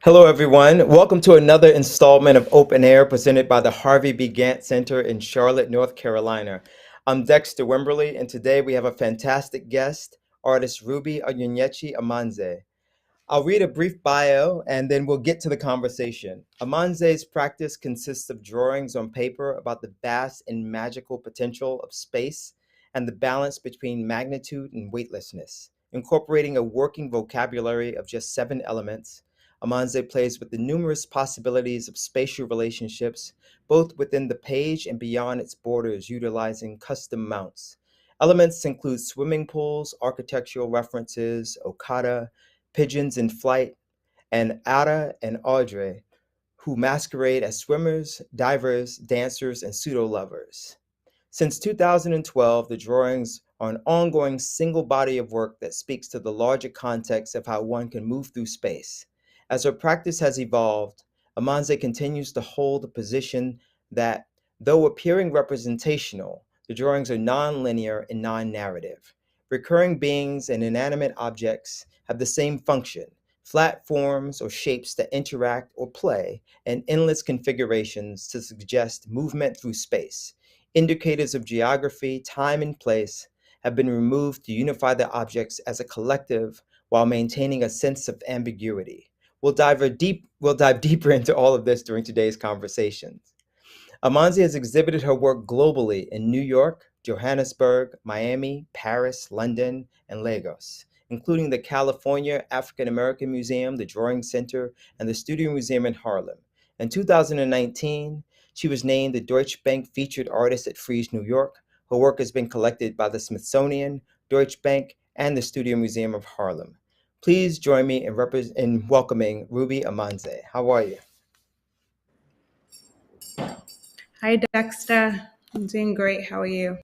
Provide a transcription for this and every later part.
Hello, everyone. Welcome to another installment of Open Air presented by the Harvey B. Gantt Center in Charlotte, North Carolina. I'm Dexter Wimberly, and today we have a fantastic guest, artist Ruby Onyinyechi Amanze. I'll read a brief bio and then we'll get to the conversation. Amanze's practice consists of drawings on paper about the vast and magical potential of space and the balance between magnitude and weightlessness. Incorporating a working vocabulary of just 7 elements, Amanze plays with the numerous possibilities of spatial relationships, both within the page and beyond its borders, utilizing custom mounts. Elements include swimming pools, architectural references, Okada, pigeons in flight, and Ada and Audrey, who masquerade as swimmers, divers, dancers, and pseudo-lovers. Since 2012, the drawings are an ongoing single body of work that speaks to the larger context of how one can move through space. As her practice has evolved, Amanze continues to hold the position that, though appearing representational, the drawings are non-linear and non-narrative. Recurring beings and inanimate objects have the same function, flat forms or shapes that interact or play, and endless configurations to suggest movement through space. Indicators of geography, time, and place have been removed to unify the objects as a collective while maintaining a sense of ambiguity. We'll dive deeper into all of this during today's conversations. Amanze has exhibited her work globally in New York, Johannesburg, Miami, Paris, London, and Lagos, including the California African American Museum, the Drawing Center, and the Studio Museum in Harlem. In 2019, she was named the Deutsche Bank Featured Artist at Frieze, New York. Her work has been collected by the Smithsonian, Deutsche Bank, and the Studio Museum of Harlem. Please join me in welcoming Ruby Amanze. How are you? Hi, Dexter. I'm doing great. How are you?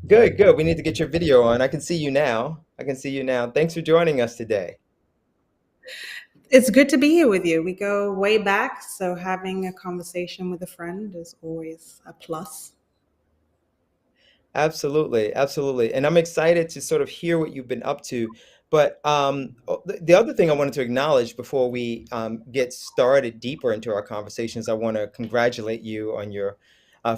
Good, good. We need to get your video on. I can see you now. I can see you now. Thanks for joining us today. It's good to be here with you. We go way back, so having a conversation with a friend is always a plus. Absolutely, absolutely. And I'm excited to sort of hear what you've been up to. But the other thing I wanted to acknowledge before we get started deeper into our conversations, I want to congratulate you on your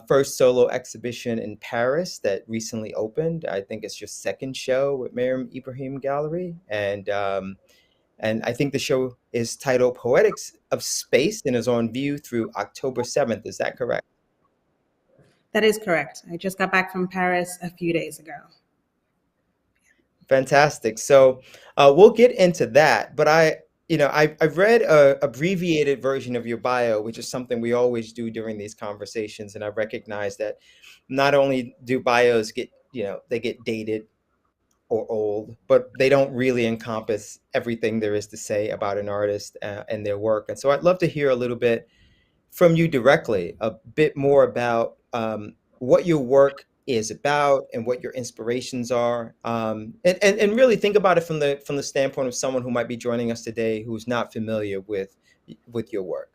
first solo exhibition in Paris that recently opened. I think it's your second show with Miriam Ibrahim Gallery. And I think the show is titled Poetics of Space and is on view through October 7th. Is that correct? That is correct. I just got back from Paris a few days ago. Fantastic. So we'll get into that, but I've read a abbreviated version of your bio, which is something we always do during these conversations, and I recognize that not only do bios get, they get dated or old, but they don't really encompass everything there is to say about an artist and their work. And so I'd love to hear a little bit from you directly, a bit more about what your work is about and what your inspirations are, and really think about it from the standpoint of someone who might be joining us today who's not familiar with your work.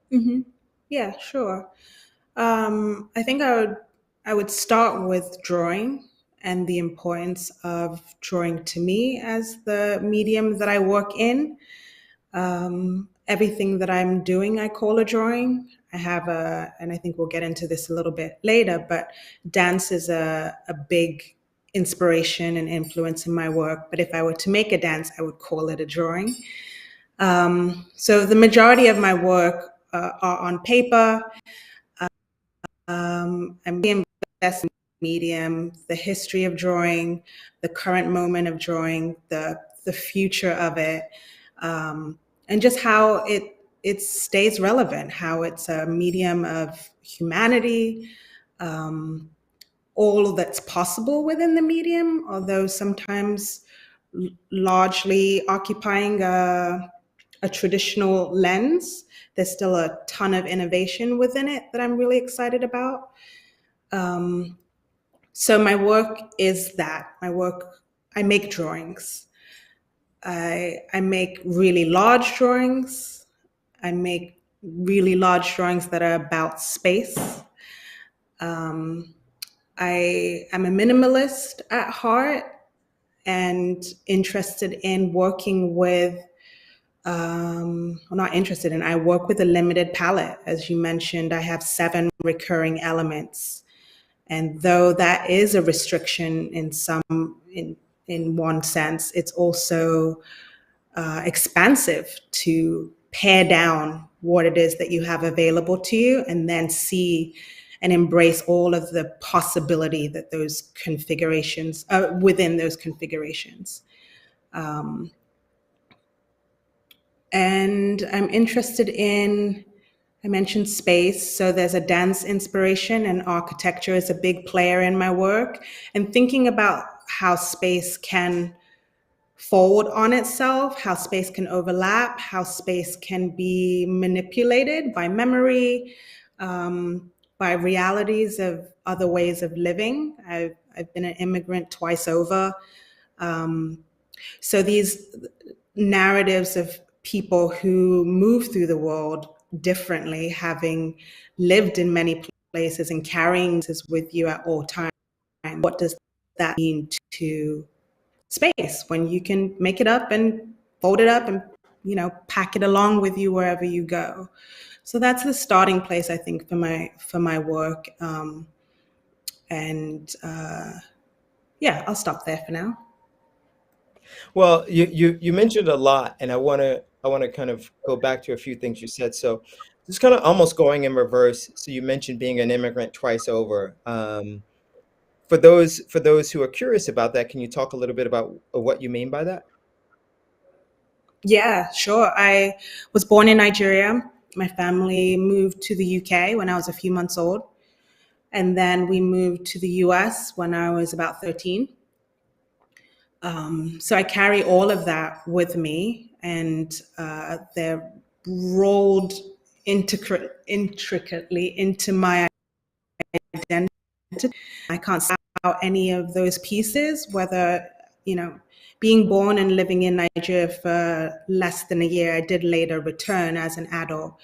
hmm Yeah, sure. I think I would start with drawing and the importance of drawing to me as the medium that I work in. Everything that I'm doing, I call a drawing. And I think we'll get into this a little bit later, but dance is a big inspiration and influence in my work. But if I were to make a dance, I would call it a drawing. So the majority of my work are on paper. I'm being invested in medium, the history of drawing, the current moment of drawing, the future of it, and just how it stays relevant, how it's a medium of humanity, all that's possible within the medium, although sometimes largely occupying a traditional lens. There's still a ton of innovation within it that I'm really excited about. Um, so my work is that my work. I make drawings. I make really large drawings. I make really large drawings that are about space. Um, I am a minimalist at heart and interested in working with, well, not interested in, I work with a limited palette. As you mentioned, I have 7 recurring elements. And though that is a restriction in one sense, it's also expansive to pare down what it is that you have available to you and then see and embrace all of the possibility that those configurations within those configurations. Um, and I'm interested in, I mentioned space, so there's a dance inspiration, and architecture is a big player in my work. And thinking about how space can fold on itself, how space can overlap, how space can be manipulated by memory, by realities of other ways of living. I've been an immigrant twice over. Um, so these narratives of people who move through the world differently, having lived in many places and carrying this with you at all times, what does that mean to space when you can make it up and fold it up and pack it along with you wherever you go? So that's the starting place, I think, for my work. And yeah, I'll stop there for now. Well, you mentioned a lot, and I want to kind of go back to a few things you said. So, just kind of almost going in reverse. So you mentioned being an immigrant twice over. For those who are curious about that, can you talk a little bit about what you mean by that? Yeah, sure. I was born in Nigeria. My family moved to the UK when I was a few months old. And then we moved to the US when I was about 13. So I carry all of that with me, and they're rolled intricately into my identity. I can't see out any of those pieces, whether, you know, being born and living in Nigeria for less than a year, I did later return as an adult,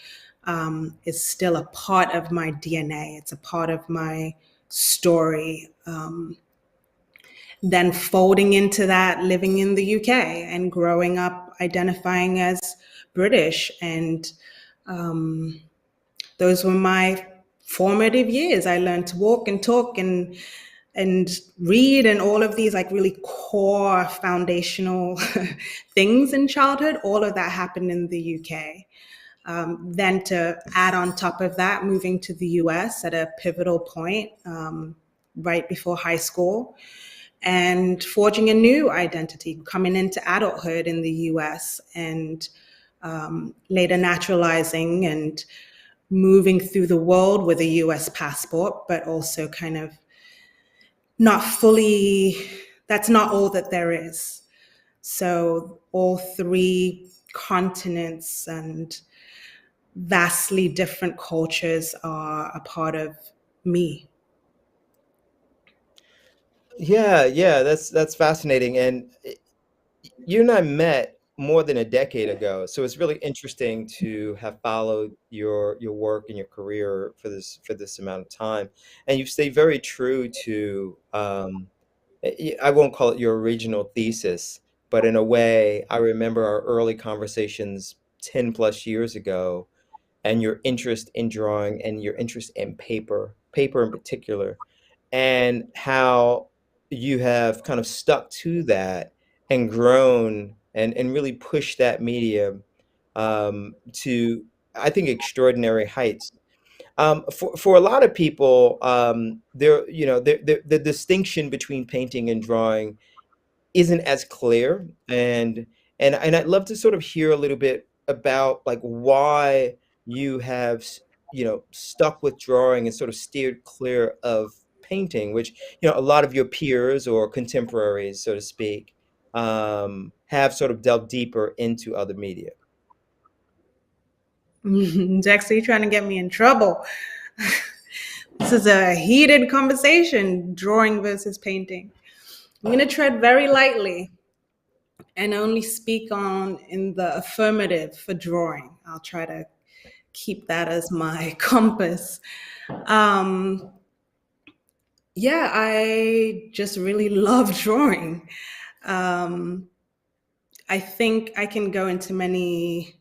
is still a part of my DNA. It's a part of my story. Then folding into that, living in the UK and growing up identifying as British. And those were my formative years. I learned to walk and talk and read and all of these like really core foundational things in childhood. All of that happened in the UK. Then to add on top of that, moving to the US at a pivotal point, right before high school, and forging a new identity, coming into adulthood in the US, and later naturalizing and moving through the world with a US passport, but also kind of not fully, that's not all that there is. So all 3 continents and vastly different cultures are a part of me. Yeah, yeah, that's fascinating. And you and I met more than a decade ago, so it's really interesting to have followed your work and your career for this amount of time. And you've stayed very true to I won't call it your original thesis, but in a way, I remember our early conversations 10 plus years ago, and your interest in drawing and your interest in paper in particular, and how you have kind of stuck to that and grown and really pushed that medium to, I think, extraordinary heights. For a lot of people, the distinction between painting and drawing isn't as clear, and I'd love to sort of hear a little bit about like why you have stuck with drawing and sort of steered clear of painting, which a lot of your peers or contemporaries, so to speak, have sort of delved deeper into other media? Dexter, you trying to get me in trouble. This is a heated conversation, drawing versus painting. I'm going to tread very lightly and only speak on in the affirmative for drawing. I'll try to keep that as my compass. Um, yeah, I just really love drawing. Um, I think I can go into many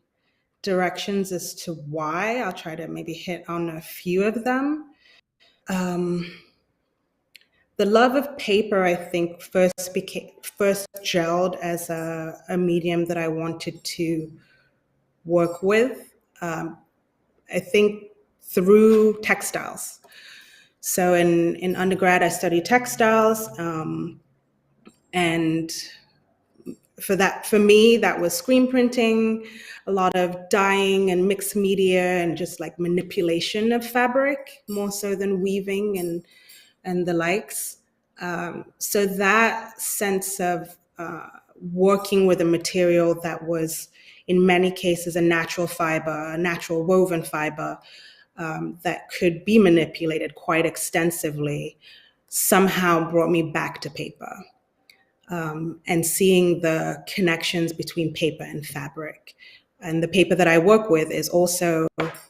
directions as to why. I'll try to maybe hit on a few of them. Um, the love of paper, I think, first gelled as a medium that I wanted to work with. I think through textiles. So in undergrad, I studied textiles, and for me, that was screen printing, a lot of dyeing and mixed media, and just like manipulation of fabric more so than weaving and the likes. So that sense of working with a material that was, in many cases, a natural fiber, a natural woven fiber, that could be manipulated quite extensively, somehow brought me back to paper, and seeing the connections between paper and fabric. And the paper that I work with is also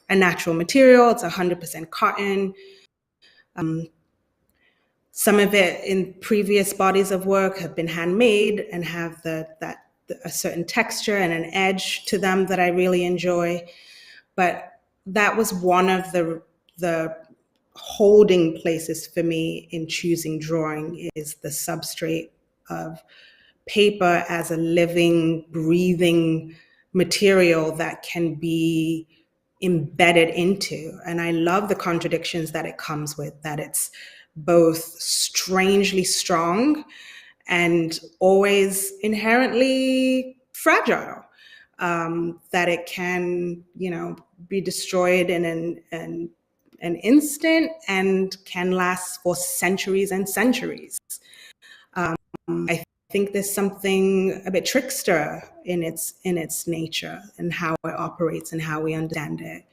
a natural material. It's 100% cotton. Some of it in previous bodies of work have been handmade and have a certain texture and an edge to them that I really enjoy. But that was one of the holding places for me in choosing drawing, is the substrate of paper as a living, breathing material that can be embedded into. And I love the contradictions that it comes with, that it's both strangely strong and always inherently fragile. That it can, be destroyed in an instant and can last for centuries and centuries. I think there's something a bit trickster in its nature and how it operates and how we understand it,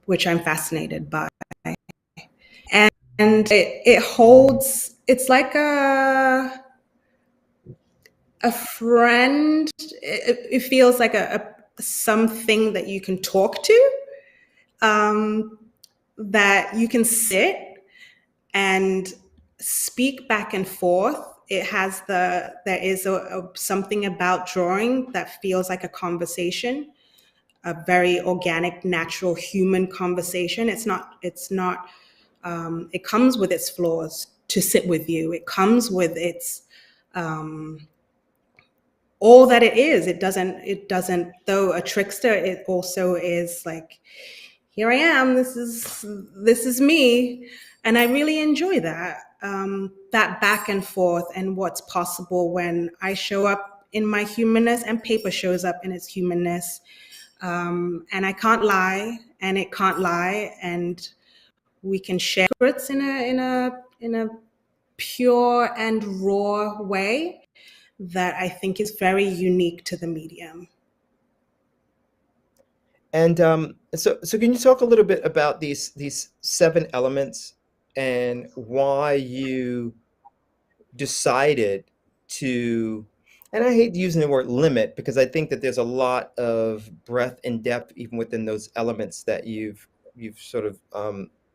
which I'm fascinated by. And it holds. It's like a friend. It feels like a something that you can talk to, that you can sit and speak back and forth. There is something about drawing that feels like a conversation, a very organic, natural human conversation. It's not, it comes with its flaws to sit with you. It comes with its, all that it is. It doesn't, though a trickster, it also is like, here I am, this is me. And I really enjoy that back and forth, and what's possible when I show up in my humanness and paper shows up in its humanness. And I can't lie, and it can't lie, and we can share secrets in a pure and raw way that I think is very unique to the medium. And so can you talk a little bit about these seven elements and why you decided to, and I hate using the word limit because I think that there's a lot of breadth and depth even within those elements that you've sort of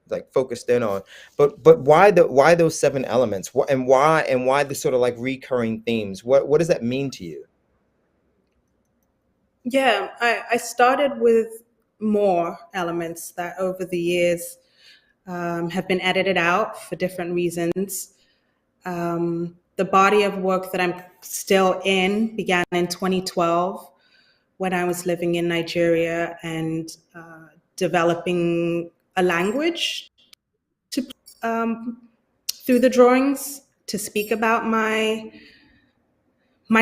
like focused in on. But why those seven elements? And why the sort of like recurring themes? What does that mean to you? Yeah, I started with more elements that over the years have been edited out for different reasons. The body of work that I'm still in began in 2012 when I was living in Nigeria and developing a language to, through the drawings, to speak about my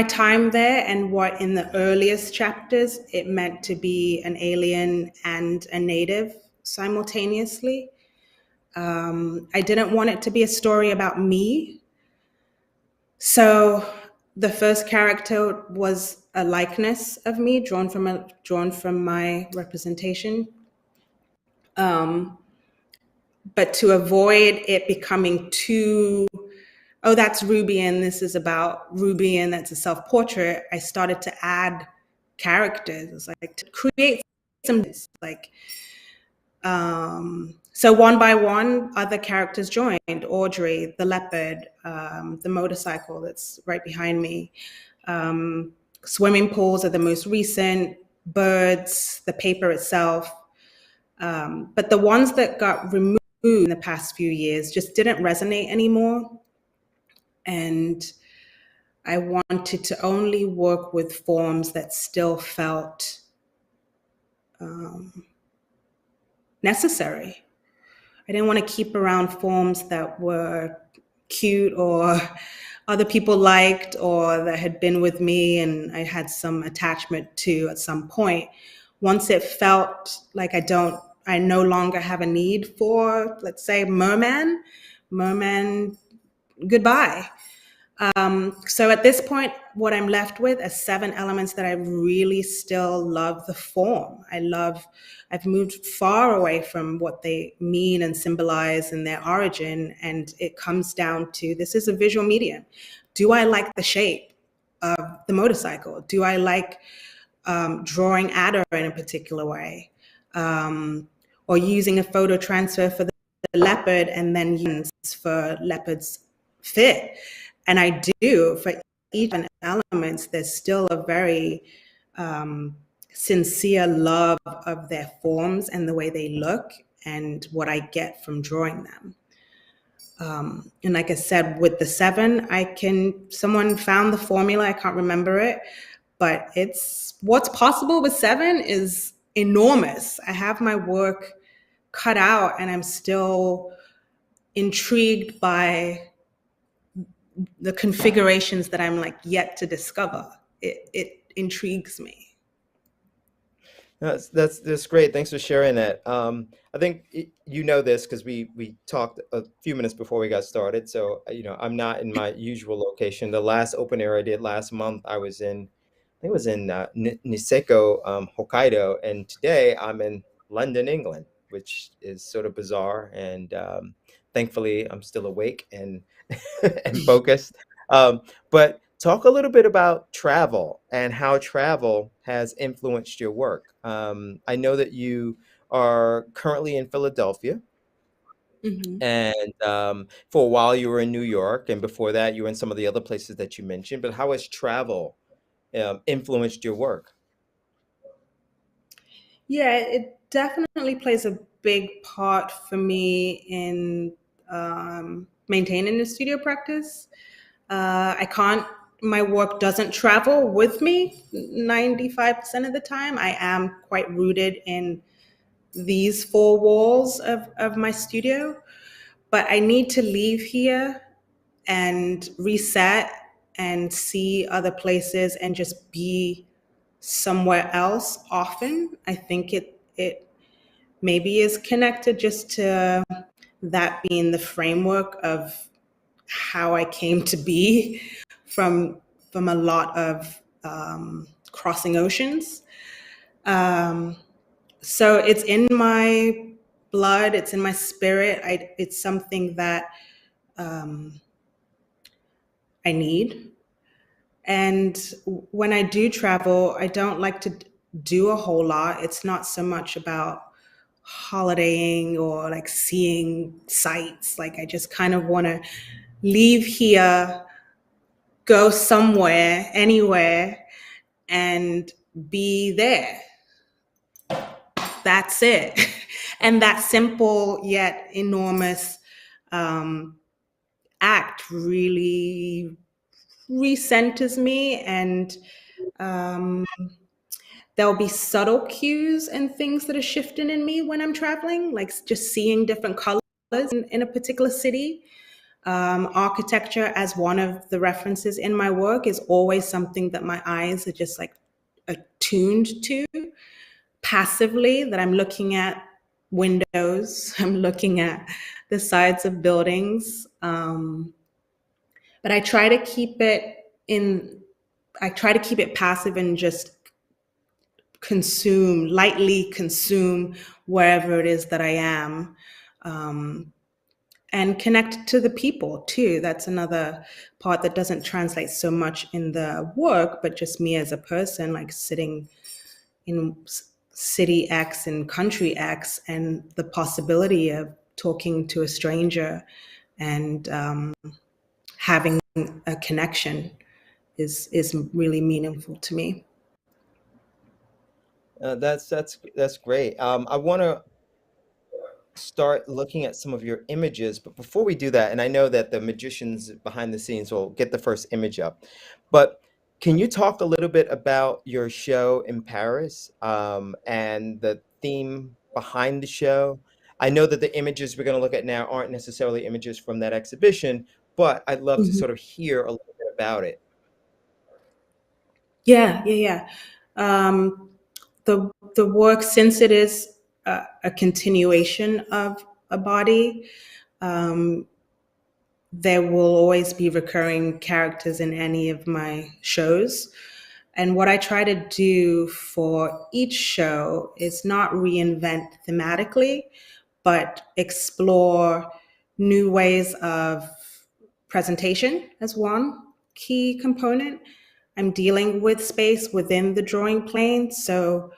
time there and what in the earliest chapters it meant to be an alien and a native simultaneously. I didn't want it to be a story about me. So the first character was a likeness of me drawn from my representation. But to avoid it becoming too, oh, that's Ruby and this is about Ruby and that's a self-portrait, I started to add characters, like to create some, like, so one by one, other characters joined. Audrey, the leopard, the motorcycle that's right behind me. Swimming pools are the most recent, birds, the paper itself. But the ones that got removed in the past few years just didn't resonate anymore. And I wanted to only work with forms that still felt necessary. I didn't want to keep around forms that were cute or other people liked or that had been with me and I had some attachment to at some point. Once it felt like I no longer have a need for, let's say, merman, goodbye. So at this point, what I'm left with are 7 elements that I really still love the form. I've moved far away from what they mean and symbolize in their origin. And it comes down to, this is a visual medium. Do I like the shape of the motorcycle? Do I like drawing adder in a particular way? Or using a photo transfer for the leopard and then use for leopard's fit? And I do, for each of the elements, there's still a very sincere love of their forms and the way they look and what I get from drawing them. And like I said, with the 7, someone found the formula, I can't remember it, but what's possible with 7 is enormous. I have my work cut out and I'm still intrigued by the configurations that I'm like yet to discover. It intrigues me. That's great. Thanks for sharing that. I think you know this because we talked a few minutes before we got started. So I'm not in my usual location. The last open air I did last month, I think it was in Niseko, Hokkaido, and today I'm in London, England, which is sort of bizarre. And thankfully, I'm still awake and and focused. But talk a little bit about travel and how travel has influenced your work. I know that you are currently in Philadelphia, Mm-hmm. and for a while you were in New York, and before that you were in some of the other places that you mentioned. But how has travel influenced your work? Yeah, it definitely plays a big part for me in maintaining the studio practice. My work doesn't travel with me 95% of the time. I am quite rooted in these 4 walls of my studio, but I need to leave here and reset and see other places and just be somewhere else often. I think it maybe is connected just to that being the framework of how I came to be from a lot of crossing oceans. So it's in my blood, it's in my spirit. It's something that I need. And when I do travel, I don't like to do a whole lot. It's not so much about holidaying or like seeing sights. Like I just kind of want to leave here, go somewhere, anywhere, and be there. That's it. And that simple yet enormous act really recenters me, and there'll be subtle cues and things that are shifting in me when I'm traveling, like just seeing different colors in a particular city. Architecture as one of the references in my work is always something that my eyes are just like attuned to passively, that I'm looking at windows, I'm looking at the sides of buildings. But I try to keep it in I try to keep it passive and just lightly consume wherever it is that I am. And connect to the people too. That's another part that doesn't translate so much in the work, but just me as a person, like sitting in city X and country X, and the possibility of talking to a stranger and having a connection is really meaningful to me. That's great. I want to start looking at some of your images, but before we do that, and I know that the magicians behind the scenes will get the first image up, but can you talk a little bit about your show in Paris, and the theme behind the show? I know that the images we're going to look at now aren't necessarily images from that exhibition, but I'd love to Mhm. sort of hear a little bit about it. Yeah, yeah, yeah. Um, the work, since it is a continuation of a body, um, there will always be recurring characters in any of my shows. And what I try to do for each show is not reinvent thematically, but explore new ways of presentation as one key component. I'm dealing with space within the drawing plane, so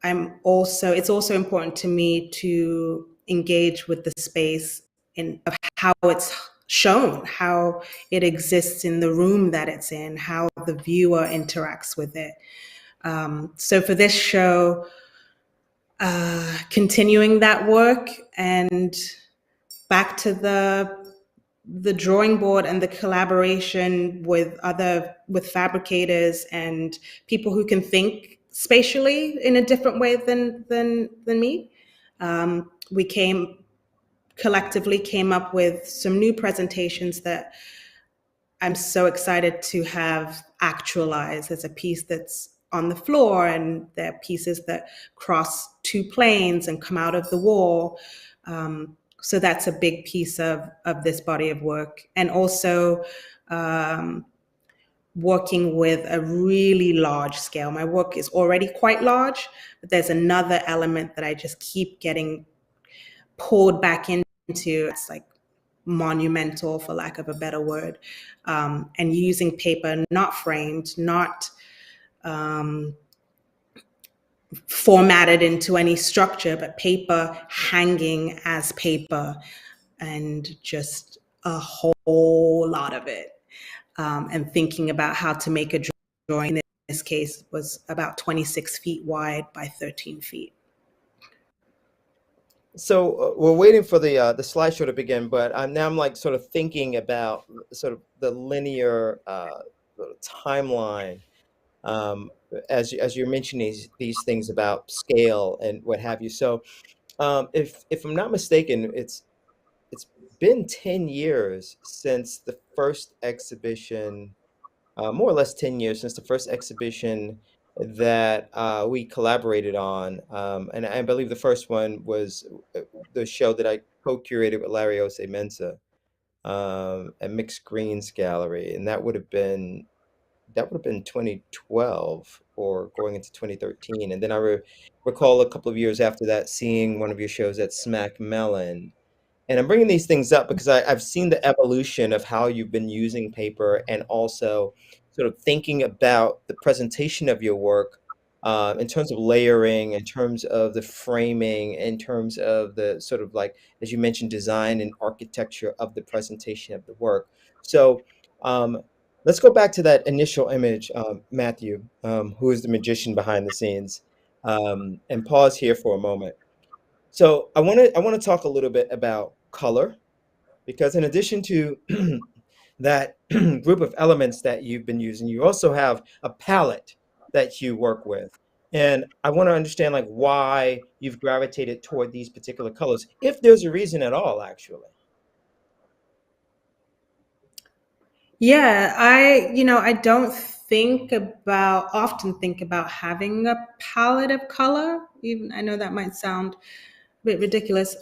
it's also important to me to engage with the space in of how it's shown, how it exists in the room that it's in, how the viewer interacts with it. So for this show, continuing that work and back to the drawing board and the collaboration with fabricators and people who can think spatially in a different way than me. We collectively came up with some new presentations that I'm so excited to have actualized as a piece that's on the floor, and there are pieces that cross two planes and come out of the wall. So that's a big piece of this body of work. And also um, working with a really large scale. My work is already quite large, but there's another element that I just keep getting pulled back into. It's like monumental, for lack of a better word, and using paper not framed, not um, formatted into any structure, but paper hanging as paper, and just a whole lot of it. And thinking about how to make a drawing, in this case, was about 26 feet wide by 13 feet. So we're waiting for the slideshow to begin, but I'm like sort of thinking about sort of the linear sort of timeline, um, as you're mentioning these things about scale and what have you. So if I'm not mistaken, it's been 10 years since the first exhibition, more or less 10 years since the first exhibition that we collaborated on. And I believe the first one was the show that I co-curated with Larry Ose Mensa, at Mixed Greens Gallery. And that would have been 2012 or going into 2013. And then recall a couple of years after that seeing one of your shows at Smack Melon. And I'm bringing these things up because I've seen the evolution of how you've been using paper and also sort of thinking about the presentation of your work, in terms of layering, in terms of the framing, in terms of the sort of like, as you mentioned, design and architecture of the presentation of the work. So um, let's go back to that initial image, Matthew, who is the magician behind the scenes, and pause here for a moment. So I want to talk a little bit about color, because in addition to that group of elements that you've been using, you also have a palette that you work with. And I want to understand like why you've gravitated toward these particular colors, if there's a reason at all, actually. Yeah, I don't often think about having a palette of color. Even I know that might sound a bit ridiculous.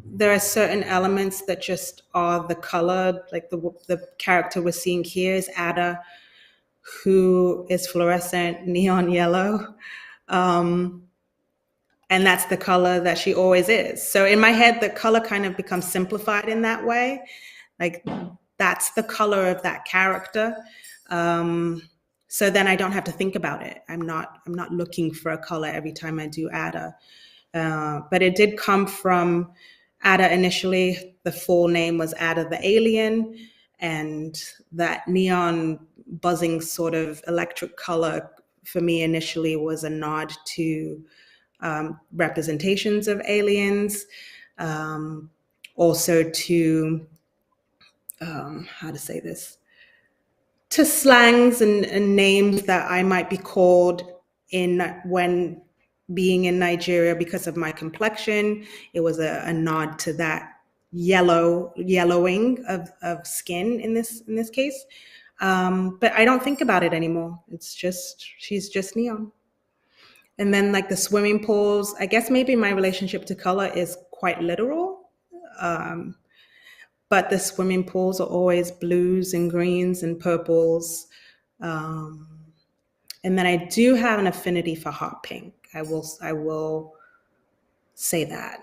there are certain elements that just are the color, like the character we're seeing here is Ada, who is fluorescent neon yellow. Um, and that's the color that she always is. So in my head, the color kind of becomes simplified in that way. Like that's the color of that character. Um, so then I don't have to think about it. I'm not looking for a color every time I do Ada. But it did come from Ada initially. The full name was Ada the Alien, and that neon buzzing sort of electric color for me initially was a nod to representations of aliens, um, also to how to say this, to slangs and names that I might be called in when being in Nigeria because of my complexion. It was a nod to that yellowing of skin in this case. But I don't think about it anymore. It's just she's just neon. And then like the swimming pools, I guess maybe my relationship to color is quite literal. Um, but the swimming pools are always blues and greens and purples. Um, and then I do have an affinity for hot pink. I will say that.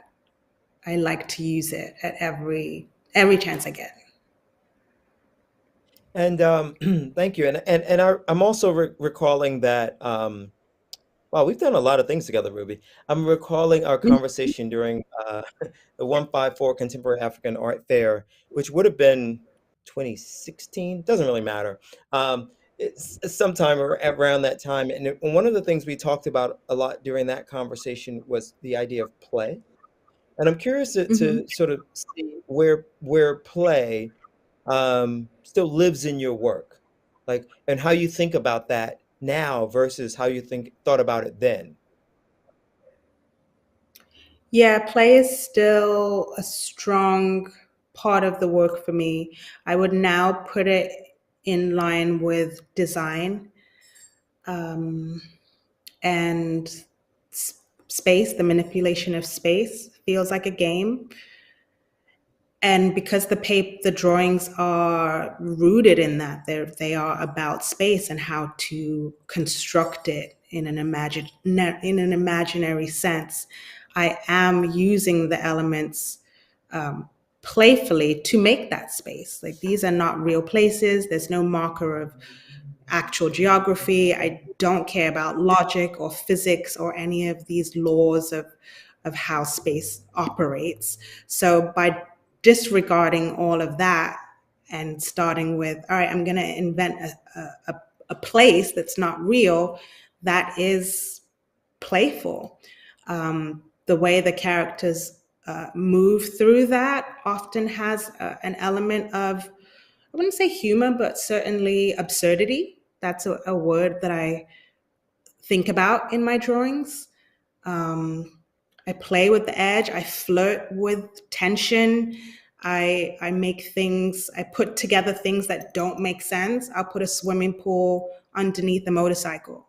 I like to use it at every chance I get. And thank you. I'm also recalling that wow, we've done a lot of things together, Ruby. I'm recalling our conversation during the 154 Contemporary African Art Fair, which would have been 2016. Doesn't really matter. It's sometime around that time. And one of the things we talked about a lot during that conversation was the idea of play. And I'm curious Mm-hmm. to sort of see where play still lives in your work, like, and how you think about that now versus how you thought about it then. Yeah, play is still a strong part of the work for me. I would now put it in line with design, um, and space. The manipulation of space feels like a game. And because the drawings are rooted in that, they are about space and how to construct it in an imaginary sense. I am using the elements um, playfully to make that space. Like these are not real places. There's no marker of actual geography. I don't care about logic or physics or any of these laws of how space operates. So by disregarding all of that and starting with, all right, I'm going to invent a place that's not real, that is playful. The way the characters move through that often has an element of, I wouldn't say humor, but certainly absurdity. That's a word that I think about in my drawings. Um, I play with the edge. I flirt with tension. I make things. I put together things that don't make sense. I'll put a swimming pool underneath a motorcycle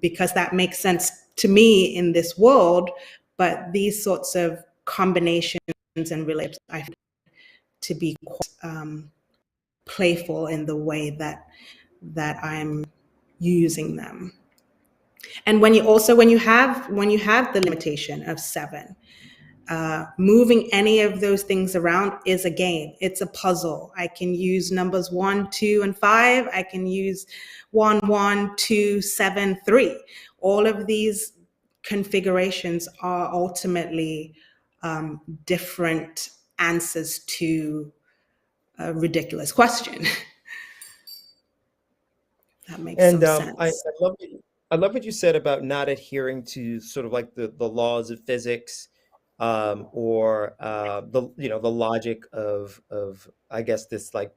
because that makes sense to me in this world. But these sorts of combinations and relationships I find to be playful in the way that I'm using them. And when you have the limitation of seven, moving any of those things around is a game. It's a puzzle. I can use numbers 1, 2, and 5. I can use 1, 1, 2, 7, 3. All of these configurations are ultimately different answers to a ridiculous question. That makes And some I sense. I love what you said about not adhering to sort of like the laws of physics, or the the logic of I guess this like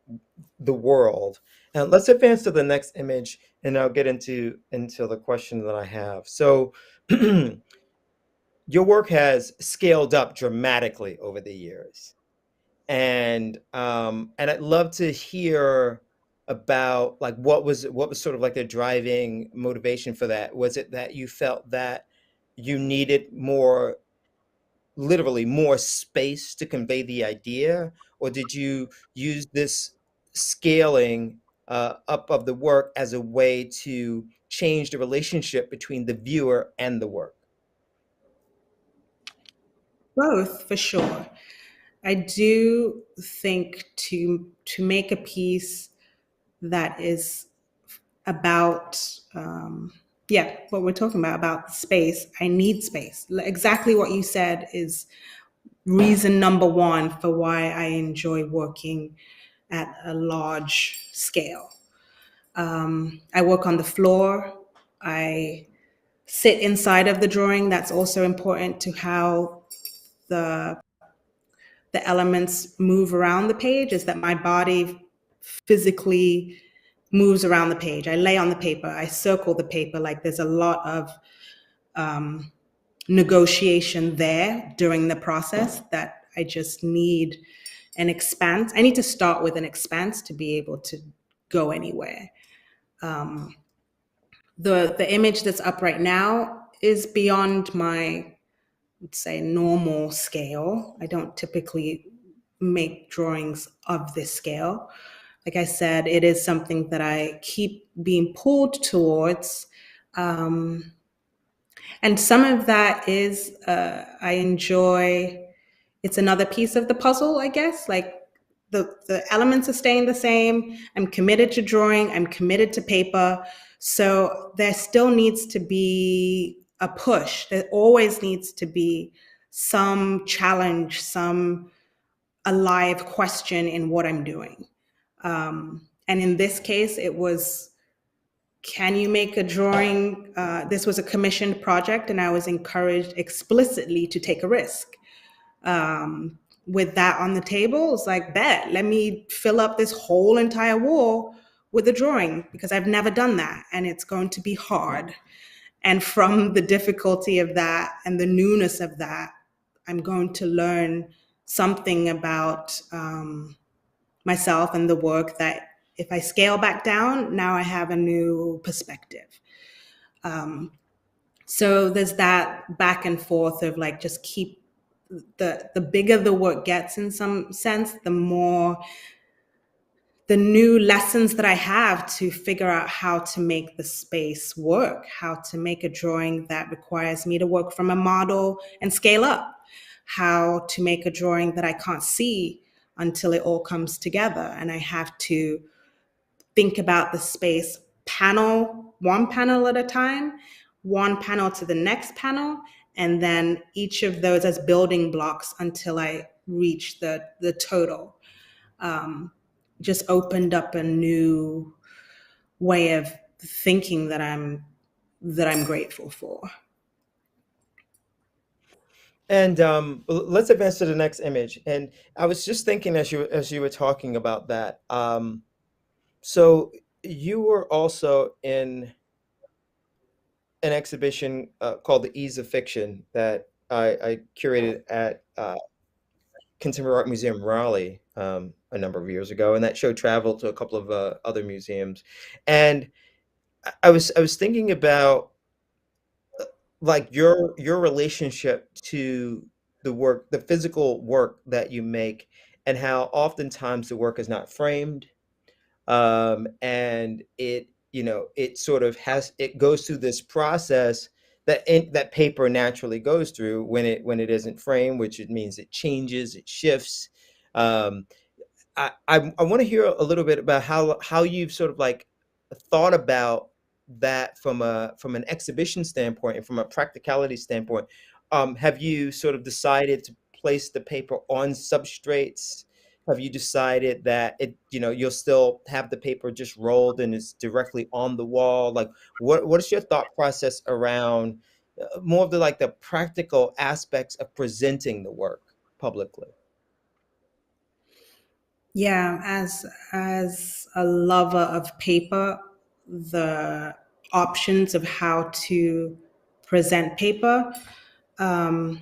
the world. And let's advance to the next image, and I'll get into the question that I have. So your work has scaled up dramatically over the years. And I'd love to hear about like what was sort of like the driving motivation for that. Was it that you felt that you needed more literally more space to convey the idea, or did you use this scaling up of the work as a way to change the relationship between the viewer and the work? Both, for sure. I do think to make a piece that is about what we're talking about space. I need space. Exactly what you said is reason number one for why I enjoy working at a large scale. I work on the floor. I sit inside of the drawing. That's also important to how the the elements move around the page, is that my body physically moves around the page. I lay on the paper, I circle the paper. Like, there's a lot of negotiation there during the process that I just need an expanse. I need to start with an expanse to be able to go anywhere. The image that's up right now is beyond my, let's say, normal scale. I don't typically make drawings of this scale. Like I said, it is something that I keep being pulled towards. And some of that is, I enjoy, it's another piece of the puzzle, I guess. Like, the elements are staying the same. I'm committed to drawing, I'm committed to paper. So there still needs to be a push. There always needs to be some challenge, some alive question in what I'm doing. And in this case, it was, can you make a drawing? This was a commissioned project, and I was encouraged explicitly to take a risk. With that on the table, it's like, bet, let me fill up this whole entire wall with a drawing, because I've never done that, and it's going to be hard. And from the difficulty of that and the newness of that, I'm going to learn something about myself and the work that, if I scale back down, now I have a new perspective. So there's that back and forth of, like, just keep the bigger the work gets, in some sense, the more the new lessons that I have to figure out how to make the space work, how to make a drawing that requires me to work from a model and scale up, how to make a drawing that I can't see until it all comes together. And I have to think about the space one panel at a time, one panel to the next panel, and then each of those as building blocks until I reach the total. Just opened up a new way of thinking that I'm grateful for. And let's advance to the next image. And I was just thinking as you were talking about that. So you were also in an exhibition called The Ease of Fiction that I curated at Contemporary Art Museum Raleigh a number of years ago, and that show traveled to a couple of other museums. And I was thinking about like your relationship to the work, the physical work that you make, and how oftentimes the work is not framed, and it sort of it goes through this process that paper naturally goes through when it isn't framed, which it means it changes, it shifts. um, I want to hear a little bit about how you've sort of like thought about that from an exhibition standpoint and from a practicality standpoint. Have you sort of decided to place the paper on substrates? Have you decided that you'll still have the paper just rolled and it's directly on the wall? Like, what is your thought process around more of the like the practical aspects of presenting the work publicly? Yeah, as a lover of paper, the options of how to present paper are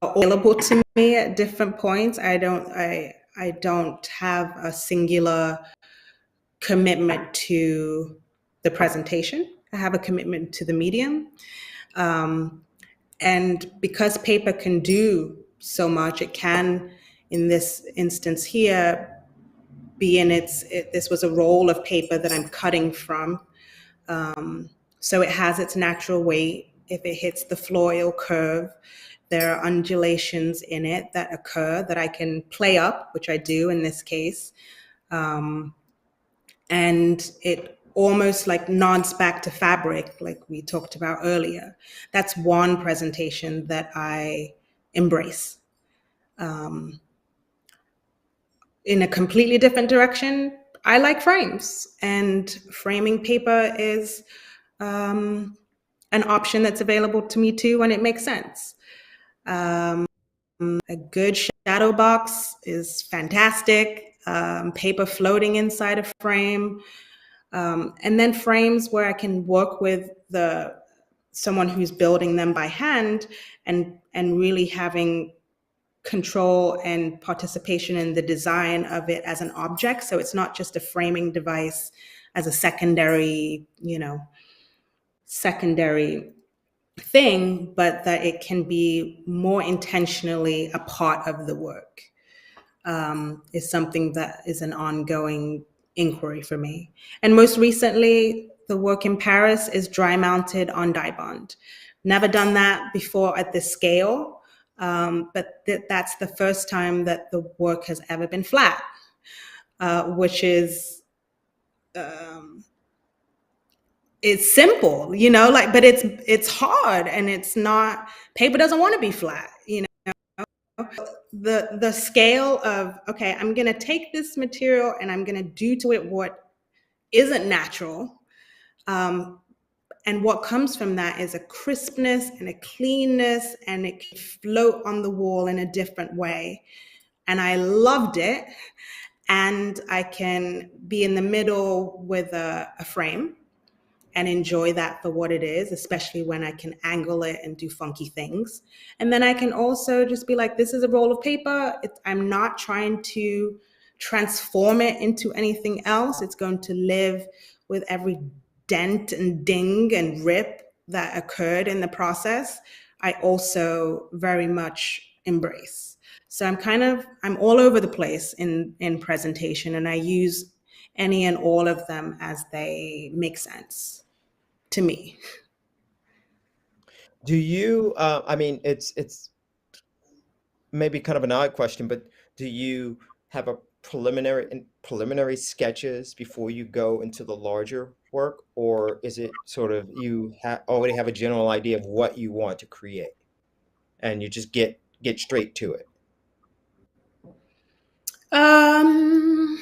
available to me at different points. I don't have a singular commitment to the presentation. I have a commitment to the medium. And because paper can do so much, it can, in this instance here, be in this was a roll of paper that I'm cutting from. So it has its natural weight. If it hits the floor, it'll curve. There are undulations in it that occur that I can play up, which I do in this case. And it almost like nods back to fabric, like we talked about earlier. That's one presentation that I embrace. In a completely different direction, I like frames, and framing paper is an option that's available to me too when it makes sense. A good shadow box is fantastic. Paper floating inside a frame. And then frames where I can work with someone who's building them by hand and really having control and participation in the design of it as an object. So it's not just a framing device as a secondary thing, but that it can be more intentionally a part of the work, is something that is an ongoing inquiry for me. And most recently, the work in Paris is dry mounted on die bond. Never done that before at this scale, but that's the first time that the work has ever been flat, which is it's simple, but it's hard, and it's not. Paper doesn't want to be flat, The scale of, okay, I'm going to take this material and I'm going to do to it what isn't natural. And what comes from that is a crispness and a cleanness, and it can float on the wall in a different way. And I loved it. And I can be in the middle with a frame and enjoy that for what it is, especially when I can angle it and do funky things. And then I can also just be like, this is a roll of paper. I'm not trying to transform it into anything else. It's going to live with every dent and ding and rip that occurred in the process. I also very much embrace. So I'm all over the place in presentation, and I use any and all of them as they make sense to me. Do you, I mean, it's maybe kind of an odd question, but do you have a preliminary sketches before you go into the larger work, or is it sort of you already have a general idea of what you want to create and you just get straight to it? Um,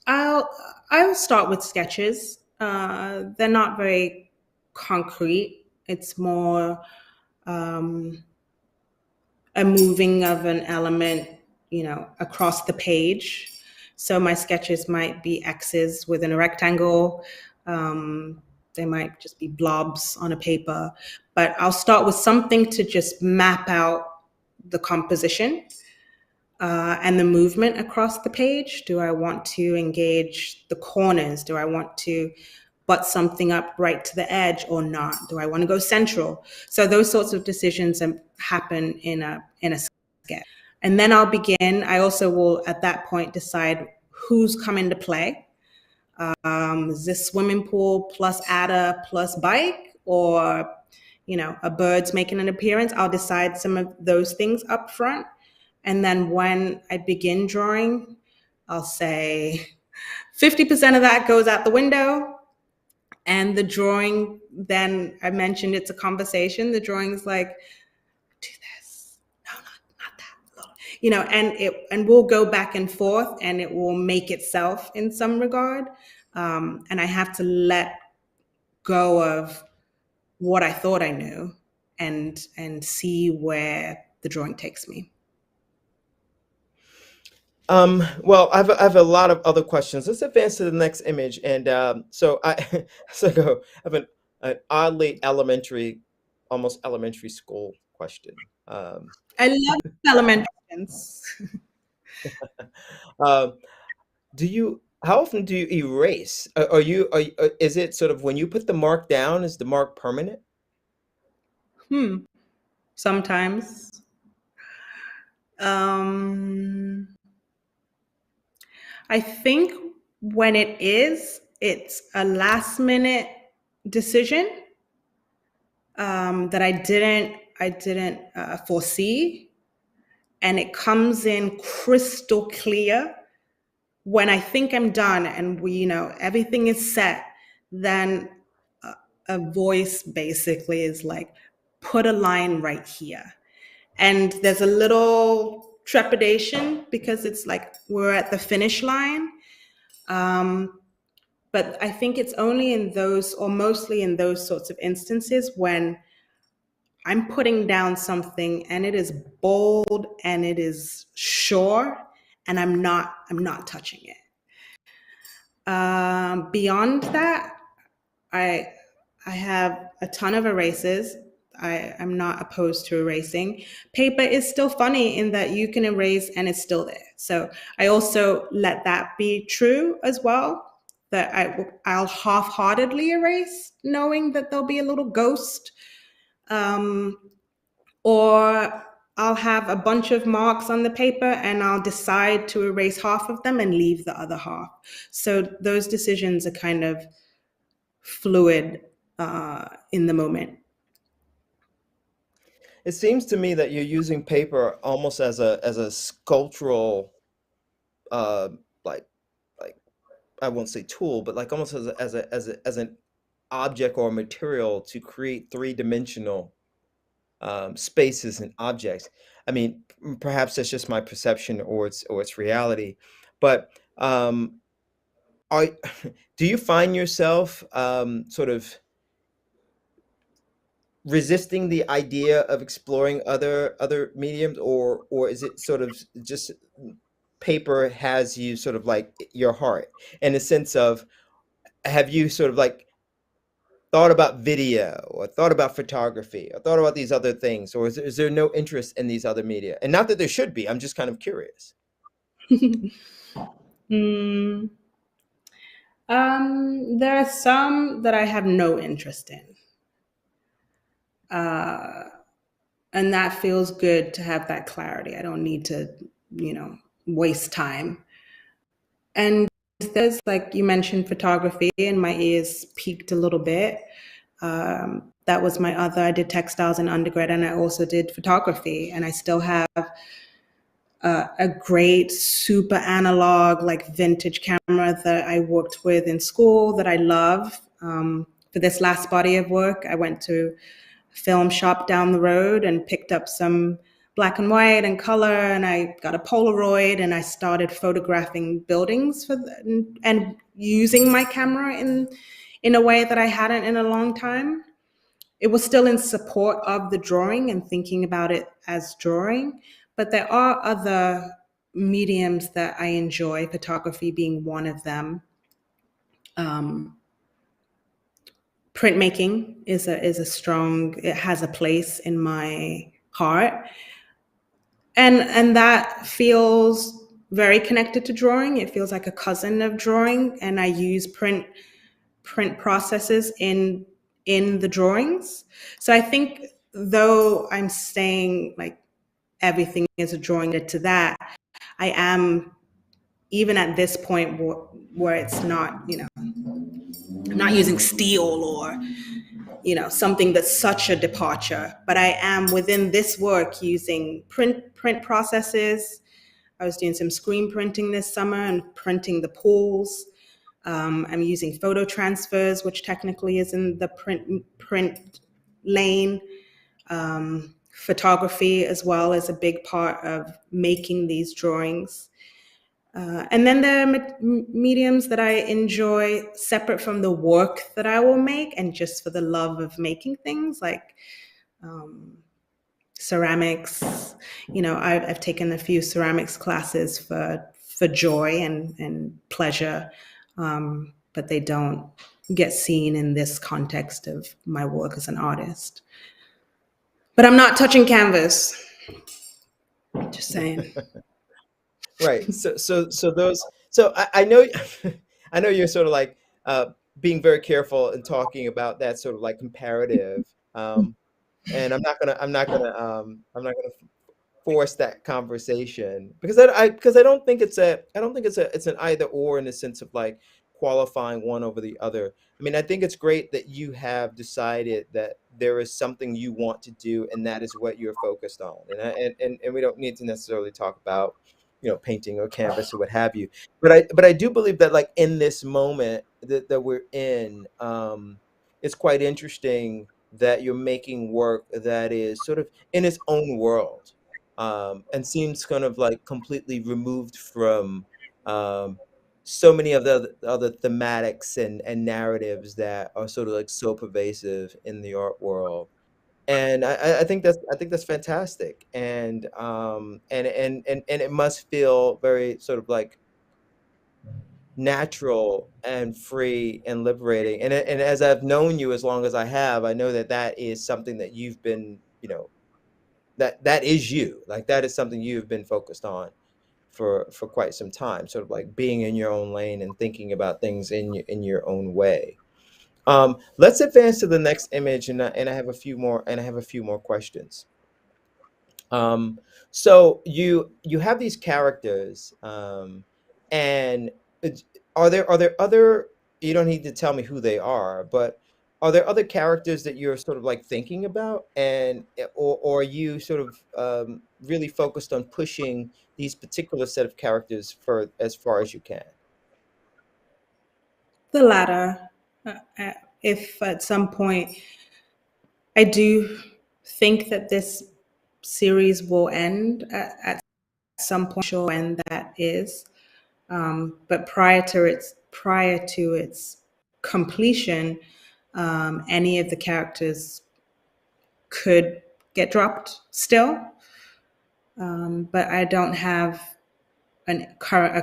I'll I'll start with sketches. They're not very concrete. It's more um, a moving of an element, across the page. So my sketches might be X's within a rectangle. Um, they might just be blobs on a paper. But I'll start with something to just map out the composition and the movement across the page. Do I want to engage the corners? Do I want to butt something up right to the edge or not? Do I want to go central? So those sorts of decisions happen in a sketch. And then I'll begin. I also will at that point decide who's come into play. Is this swimming pool plus adder plus bike, or a bird's making an appearance? I'll decide some of those things up front. And then when I begin drawing, I'll say 50% of that goes out the window. And the drawing, then I mentioned it's a conversation. The drawing is like, do this. No, not that. And we'll go back and forth, and it will make itself in some regard. And I have to let go of what I thought I knew and see where the drawing takes me. Well, I have a lot of other questions. Let's advance to the next image. And so I so go I have an oddly elementary, almost elementary school question. I love elementary ones. Uh, how often do you erase? Is it sort of when you put the mark down, is the mark permanent? Hmm. sometimes. Um, I think when it is, it's a last minute decision that I didn't foresee, and it comes in crystal clear when I think I'm done and everything is set. Then a, a voice basically is like, put a line right here, and there's a little trepidation because it's like we're at the finish line. Um, but I think it's only in those, or mostly in those sorts of instances, when I'm putting down something and it is bold and it is sure, and I'm not touching it. Beyond that, I I have a ton of erasers. I'm not opposed to erasing. Paper is still funny in that you can erase and it's still there. So I also let that be true as well. That I'll half-heartedly erase, knowing that there'll be a little ghost, um, or I'll have a bunch of marks on the paper and I'll decide to erase half of them and leave the other half. So those decisions are kind of fluid in the moment. It seems to me that you're using paper almost as a sculptural, uh, like like I won't say tool, but like almost as an object or material to create three-dimensional spaces and objects. I mean, perhaps that's just my perception or its reality, but are do you find yourself sort of resisting the idea of exploring other mediums, or is it sort of just paper has you sort of like your heart in a sense of have you sort of like thought about video or thought about photography or thought about these other things, or is there no interest in these other media? And not that there should be, I'm just kind of curious. Mm, there are some that I have no interest in. Uh, and that feels good to have that clarity. I don't need to, waste time. And there's, like you mentioned, photography, and my ears peaked a little bit. That was my other. I did textiles in undergrad, and I also did photography, and I still have a great super analog, like vintage camera that I worked with in school that I love. For this last body of work, I went to a film shop down the road and picked up some black and white and color, and I got a Polaroid and I started photographing buildings and using my camera in a way that I hadn't in a long time. It was still in support of the drawing and thinking about it as drawing, but there are other mediums that I enjoy, photography being one of them. Um, Printmaking is a strong, it has a place in my heart, and that feels very connected to drawing. It feels like a cousin of drawing, and I use print processes in the drawings. So I think, though I'm saying like everything is a drawing to that, I am, even at this point where it's not, I'm not using steel or something that's such a departure, but I am within this work using print processes. I was doing some screen printing this summer and printing the pools. I'm using photo transfers, which technically is in the print lane. Photography as well is a big part of making these drawings. And then there are mediums that I enjoy separate from the work that I will make and just for the love of making things, like ceramics. I've taken a few ceramics classes for joy and pleasure, but they don't get seen in this context of my work as an artist. But I'm not touching canvas. Just saying. Right. So those. So I know, I know you're sort of like being very careful and talking about that sort of like comparative. and I'm not gonna force that conversation because I don't think it's an either or in the sense of like qualifying one over the other. I mean, I think it's great that you have decided that there is something you want to do and that is what you're focused on. And we don't need to necessarily talk about, painting or canvas or what have you. But I do believe that like in this moment that we're in, it's quite interesting that you're making work that is sort of in its own world, and seems kind of like completely removed from um, so many of the other thematics and narratives that are sort of like so pervasive in the art world. And I think that's fantastic, and it must feel very sort of like natural and free and liberating. And as I've known you as long as I have, I know that that is something that you've been, that is you. Like that is something you've been focused on for quite some time, sort of like being in your own lane and thinking about things in your own way. Let's advance to the next image, and I have a few more questions. Um, so you have these characters, and are there other? You don't need to tell me who they are, but are there other characters that you're sort of like thinking about, or are you sort of really focused on pushing these particular set of characters for as far as you can? The latter. If at some point I do think that this series will end at some point, sure when that is. But prior to its completion, any of the characters could get dropped still. But I don't have a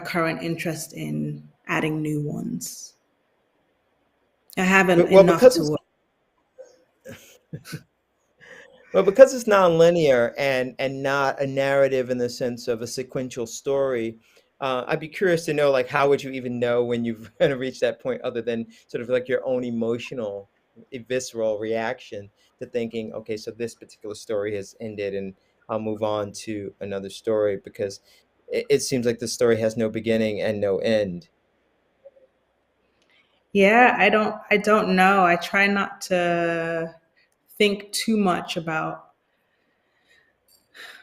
current interest in adding new ones. I haven't Well, enough because to it's work. Well, because it's non-linear and not a narrative in the sense of a sequential story, I'd be curious to know, like, how would you even know when you've kind of reached that point, other than sort of like your own emotional, visceral reaction to thinking, okay, so this particular story has ended, and I'll move on to another story because it seems like the story has no beginning and no end. Yeah, I don't know. I try not to think too much about.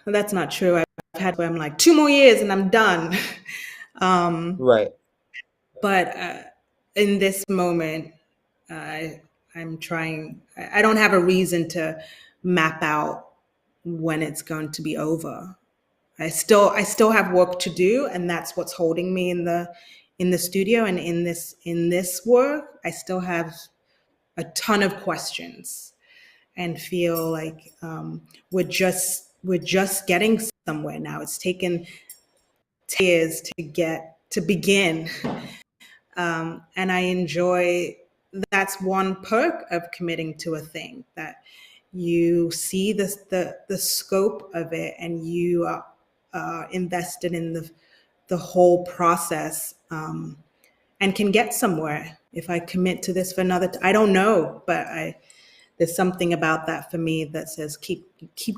Well, that's not true. I've had where I'm like 2 more years and I'm done. um, Right. but in this moment, I I'm trying. I don't have a reason to map out when it's going to be over. I still have work to do, and that's what's holding me in the studio and in this work. I still have a ton of questions and feel like we're just getting somewhere now. It's taken years to begin, and I enjoy. That's one perk of committing to a thing, that you see the scope of it, and you are invested in the whole process, and can get somewhere. If I commit to this for I don't know, but I there's something about that for me that says keep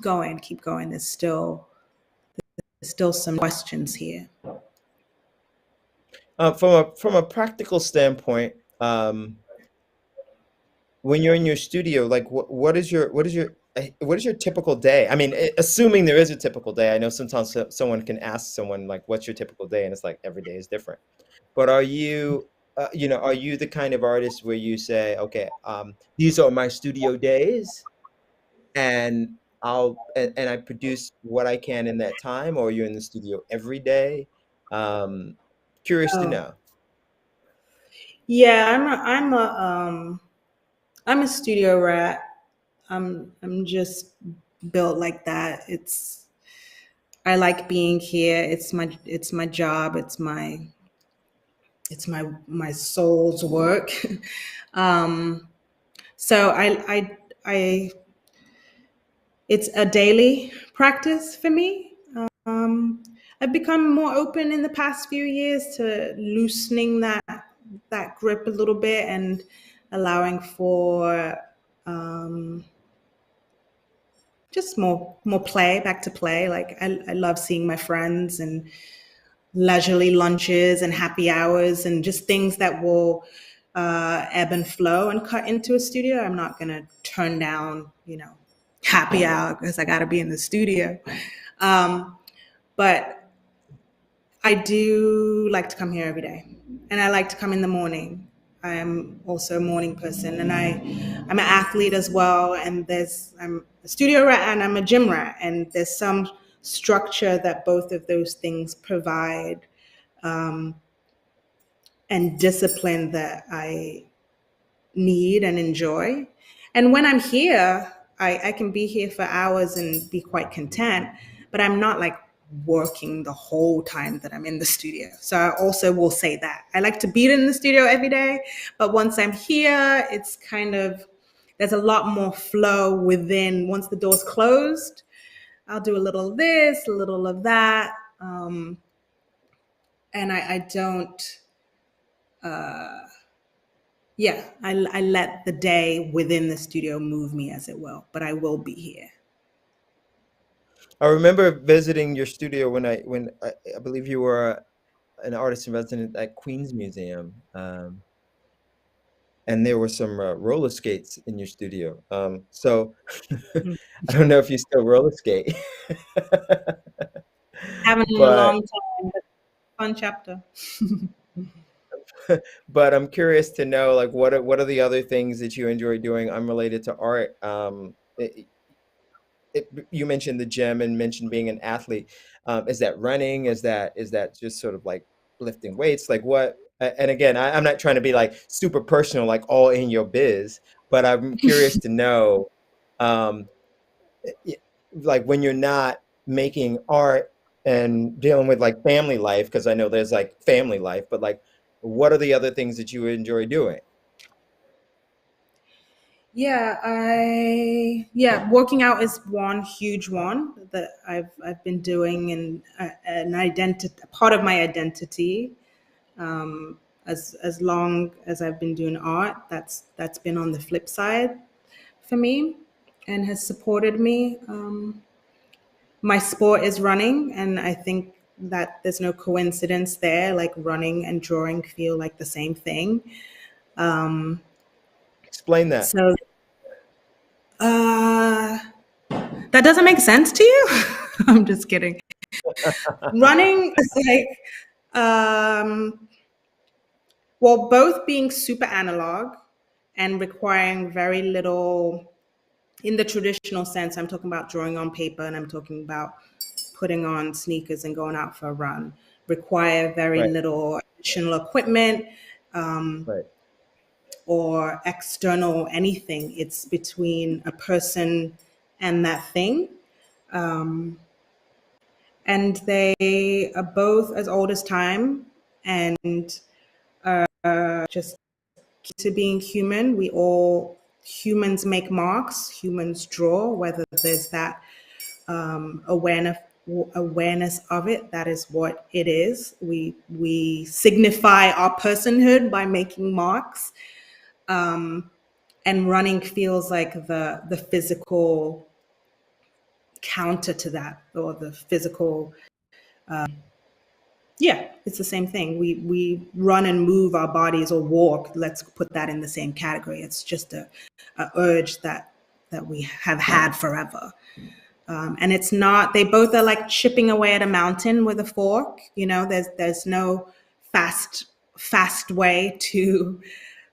going, keep going. There's still some questions here. From a practical standpoint, when you're in your studio, like what is your typical day? I mean, assuming there is a typical day. I know sometimes someone can ask someone like, "What's your typical day?" And it's like every day is different. But are you the kind of artist where you say, "Okay, these are my studio days, and and I produce what I can in that time," or are you in the studio every day? Um, Curious to Oh, know. yeah, I'm a studio rat. I'm just built like that. I like being here. It's my job. It's my soul's work. um, so I it's a daily practice for me. Um, I've become more open in the past few years to loosening that grip a little bit and allowing for um, just more play, back to play. Like I love seeing my friends and leisurely lunches and happy hours and just things that will ebb and flow and cut into a studio. I'm not gonna turn down, happy hour because I got to be in the studio. Um, but I do like to come here every day, and I like to come in the morning. I'm also a morning person, and I'm an athlete as well. And I'm a studio rat and I'm a gym rat, and there's some structure that both of those things provide, um, and discipline that I need and enjoy. And when I'm here, I can be here for hours and be quite content, but I'm not like working the whole time that I'm in the studio. So I also will say that I like to be in the studio every day, but once I'm here, it's kind of, there's a lot more flow within. Once the door's closed, I'll do a little of this, a little of that. And I don't, yeah, I let the day within the studio move me, as it will, but I will be here. I remember visiting your studio when I believe you were an artist in resident at Queen's Museum, and there were some roller skates in your studio. So Mm. I don't know if you still roller skate, Haven't in a but long time, but fun chapter. but I'm curious to know, like, what are the other things that you enjoy doing unrelated to art? You mentioned the gym and mentioned being an athlete. Is that running? Is that just sort of like lifting weights? Like what? And again, I'm not trying to be like super personal, like all in your biz, but I'm curious to know, um, y- like when you're not making art and dealing with like family life, because I know there's like family life, but like, what are the other things that you enjoy doing? Working out is one huge one that I've been doing, and an identity, part of my identity. As long as I've been doing art, that's been on the flip side for me, and has supported me. My sport is running, and I think that there's no coincidence there. Like running and drawing feel like the same thing. Explain that. So uh, that doesn't make sense to you. I'm just kidding. Running is like, well, both being super analog and requiring very little in the traditional sense. I'm talking about drawing on paper, and I'm talking about putting on sneakers and going out for a run, require very Right, little additional equipment, right. or external anything. It's between a person and that thing. And they are both as old as time, and just to being human. Humans make marks, humans draw, whether there's that awareness of it. That is what it is. We signify our personhood by making marks, and running feels like the physical counter to that, or the physical. Yeah, it's the same thing. We run and move our bodies, or walk. Let's put that in the same category. It's just a urge that we have had forever. And it's not. They both are like chipping away at a mountain with a fork. There's no fast way to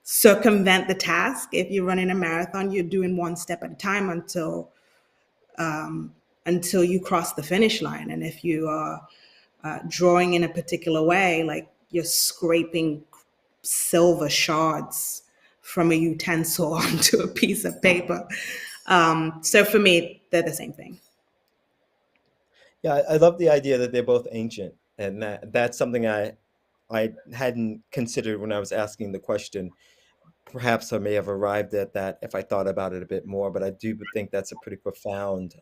circumvent the task. If you're running a marathon, you're doing one step at a time until you cross the finish line. And if you are drawing in a particular way, like you're scraping silver shards from a utensil onto a piece of paper. So for me, they're the same thing. Yeah, I love the idea that they're both ancient, and that's something I hadn't considered when I was asking the question. Perhaps I may have arrived at that if I thought about it a bit more, but I do think that's a pretty profound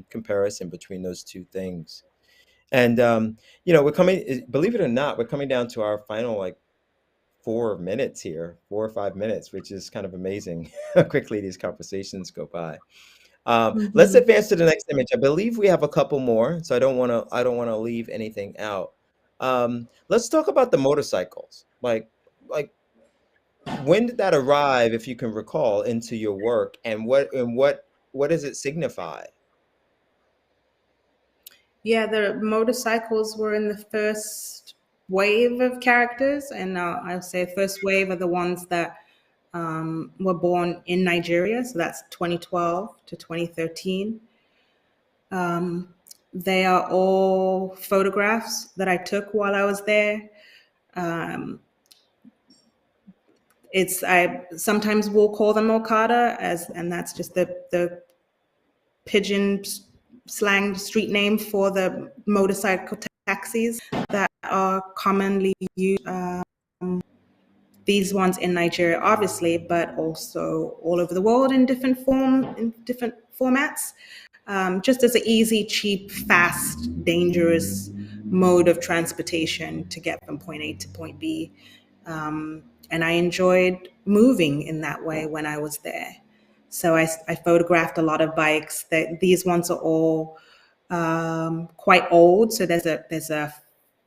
comparison between those two things. And we're coming, believe it or not, we're coming down to our final like 4 minutes here, 4 or 5 minutes, which is kind of amazing how quickly these conversations go by. Let's Mhm. advance to the next image. I believe we have a couple more, so I don't want to leave anything out. Let's talk about the motorcycles. Like when did that arrive, if you can recall, into your work, and what does it signify? Yeah, the motorcycles were in the first wave of characters, and I'll say first wave are the ones that were born in Nigeria. So that's 2012 to 2013. Um, they are all photographs that I took while I was there. Um, I sometimes will call them Okada, and that's just the pigeon slang street name for the motorcycle taxis that are commonly used. These ones in Nigeria, obviously, but also all over the world in different formats. Just as an easy, cheap, fast, dangerous mode of transportation to get from point A to point B. And I enjoyed moving in that way when I was there. So I photographed a lot of bikes. These ones are all quite old, so there's a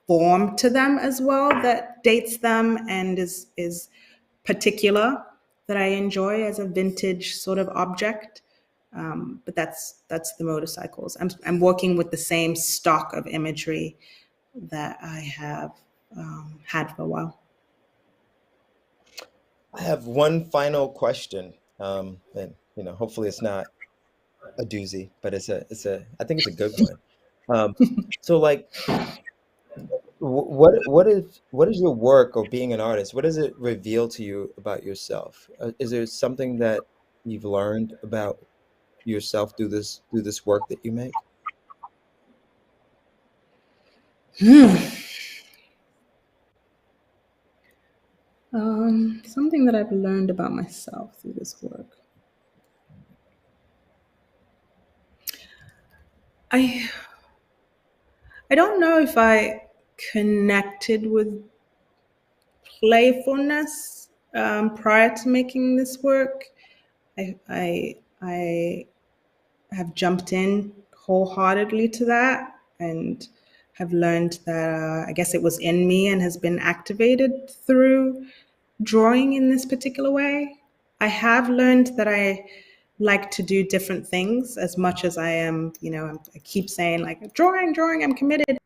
form to them as well that dates them and is particular that I enjoy as a vintage sort of object. But that's the motorcycles. I'm working with the same stock of imagery that I have had for a while. I have one final question, and hopefully it's not a doozy, but I think it's a good one. Um, so like, what is your work, or being an artist? What does it reveal to you about yourself? Is there something that you've learned about yourself through this work that you make? Something that I've learned about myself through this work. I I don't know if I connected with playfulness prior to making this work. I have jumped in wholeheartedly to that and have learned that I guess it was in me and has been activated through drawing in this particular way. I have learned that I like to do different things as much as I am, I keep saying like drawing, I'm committed.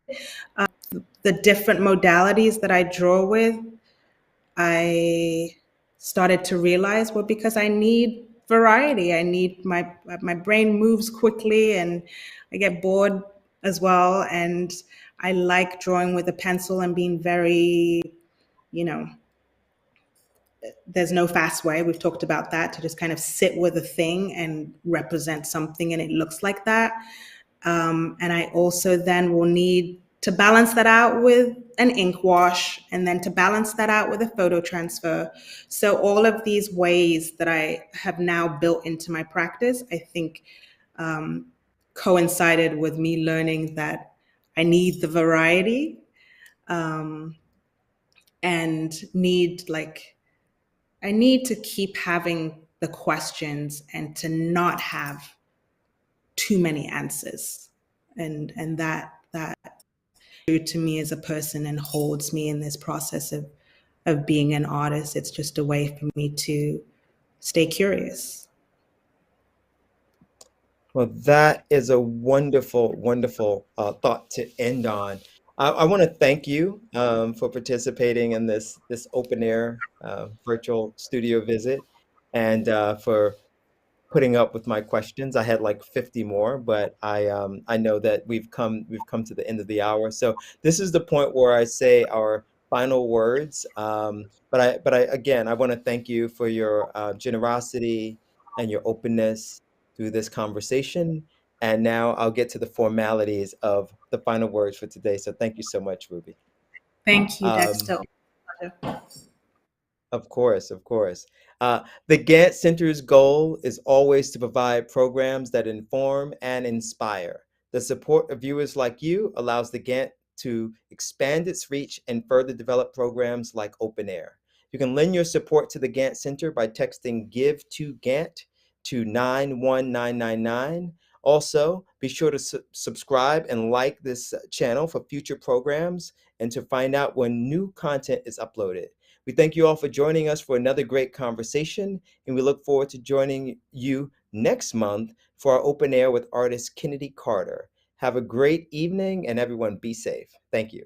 The different modalities that I draw with, I started to realize, well, because I need variety. I need my brain moves quickly and I get bored as well. And I like drawing with a pencil and being very, you know, there's no fast way. We've talked about that, to just kind of sit with a thing and represent something and it looks like that. And I also then will need to balance that out with an ink wash and then to balance that out with a photo transfer. So all of these ways that I have now built into my practice, I think um, coincided with me learning that I need the variety um, and I need to keep having the questions and to not have too many answers. And that to me as a person and holds me in this process of being an artist. It's just a way for me to stay curious. Well, that is a wonderful, wonderful thought to end on. I want to thank you for participating in this open air virtual studio visit, and for putting up with my questions. I had like 50 more, but I know that we've come to the end of the hour. So this is the point where I say our final words. But I again, I want to thank you for your generosity and your openness through this conversation. And now I'll get to the formalities of the final words for today. So thank you so much, Ruby. Thank you, Um, Dexter. Of course, of course. The Gantt Center's goal is always to provide programs that inform and inspire. The support of viewers like you allows the Gantt to expand its reach and further develop programs like Open Air. You can lend your support to the Gantt Center by texting Give to Gantt to 91999. Also, be sure to subscribe and like this channel for future programs and to find out when new content is uploaded. We thank you all for joining us for another great conversation, and we look forward to joining you next month for our open air with artist Kennedy Carter. Have a great evening, and everyone be safe. Thank you.